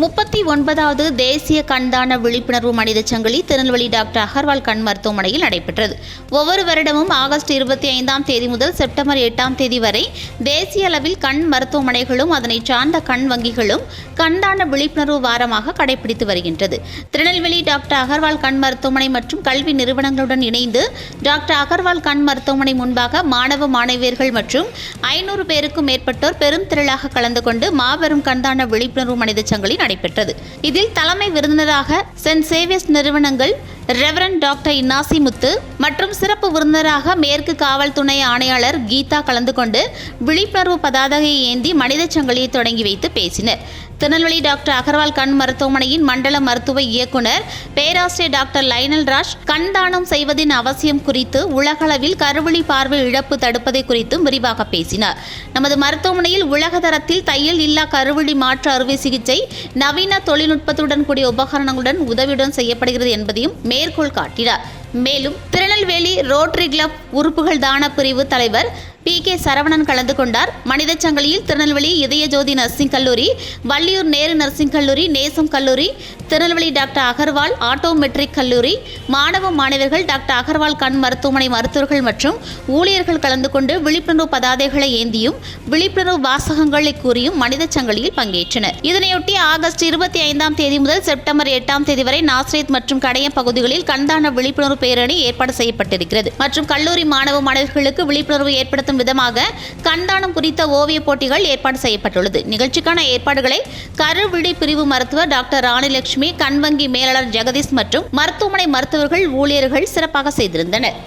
39வது தேசிய கண்தான விழிப்புணர்வு மனித சங்கிலி திருநெல்வேலி டாக்டர் அகர்வால் கண் மருத்துவமனையில் நடைபெற்றது. ஒவ்வொரு வருடமும் ஆகஸ்ட் 25ஆம் தேதி முதல் செப்டம்பர் 8ஆம் தேதி வரை தேசிய அளவில் கண் மருத்துவமனைகளும் அதனை சார்ந்த கண் வங்கிகளும் கண்தான விழிப்புணர்வு வாரமாக கடைபிடித்து வருகின்றது. திருநெல்வேலி டாக்டர் அகர்வால் கண் மருத்துவமனை மற்றும் கல்வி நிறுவனங்களுடன் இணைந்து டாக்டர் அகர்வால் கண் மருத்துவமனை முன்பாக மாணவ மாணவியர்கள் மற்றும் 500 பேருக்கும் மேற்பட்டோர் பெரும் திரளாக கலந்து கொண்டு மாபெரும் கண்தான விழிப்புணர்வு மனித சங்கிலி நடைபெற்றது. இதில் தலைமை விருந்தினராக சென்ட் சேவியர்ஸ் நிறுவனங்கள் ரெவரண்ட் டாக்டர் இன்னாசி முத்து மற்றும் சிறப்பு விருந்தினராக மேற்கு காவல் துணை ஆணையாளர் கீதா கலந்து கொண்டு விழிப்புணர்வு பதாகையை ஏந்தி மனித சங்கிலியை தொடங்கி வைத்து பேசினர். திருநெல்வேலி டாக்டர் அகர்வால் கண் மருத்துவமனையின் மண்டல மருத்துவ இயக்குனர் பேராசிரியர் டாக்டர் லைனல் ராஜ் கண் தானம் செய்வதின் அவசியம் குறித்து உலகளவில் கருவிழி பார்வை இழப்பு தடுப்பதை குறித்தும் விரிவாக பேசினார். நமது மருத்துவமனையில் உலக தரத்தில் தையல் இல்லா கருவிழி மாற்று அறுவை சிகிச்சை நவீன தொழில்நுட்பத்துடன் கூடிய உபகரணங்களுடன் உதவியுடன் செய்யப்படுகிறது என்பதையும் மேற்கோள் காட்டினார். மேலும் திருநெல்வேலி ரோட்டரி கிளப் உறுப்புகள் தான பிரிவு தலைவர் PK சரவணன் கலந்து கொண்டார். மனித சங்கிலியில் திருநெல்வேலி இதய ஜோதி நர்சிங் கல்லூரி, வள்ளியூர் நேரு நர்சிங் கல்லூரி, நேசம் கல்லூரி, திருநெல்வேலி டாக்டர் அகர்வால் ஆட்டோமெட்ரிக் கல்லூரி மாணவ மாணவர்கள், டாக்டர் அகர்வால் கண் மருத்துவமனை மருத்துவர்கள் மற்றும் ஊழியர்கள் கலந்து கொண்டு விழிப்புணர்வு பதாதைகளை ஏந்தியும் விழிப்புணர்வு வாசகங்களை கூறியும் மனித சங்கிலியில் பங்கேற்றனர். இதனையொட்டி ஆகஸ்ட் 25ஆம் தேதி முதல் செப்டம்பர் 8ஆம் தேதி வரை நாஸ்ரேத் மற்றும் கடையம் பகுதிகளில் கண்தான விழிப்புணர்வு பேரணி ஏற்பாடு செய்யப்பட்டிருக்கிறது. மற்றும் கல்லூரி மாணவ மாணவர்களுக்கு விழிப்புணர்வு ஏற்படுத்தும் விதமாக கண்தானம் குறித்த ஓவிய போட்டிகள் ஏற்பாடு செய்யப்பட்டுள்ளது. நிகழ்ச்சிக்கான ஏற்பாடுகளை கருவிழி பிரிவு மருத்துவர் டாக்டர் ராணிலட்சுமி, கண் வங்கி மேலாளர் ஜெகதீஷ் மற்றும் மருத்துவமனை மருத்துவர்கள் ஊழியர்கள் சிறப்பாக செய்திருந்தனர்.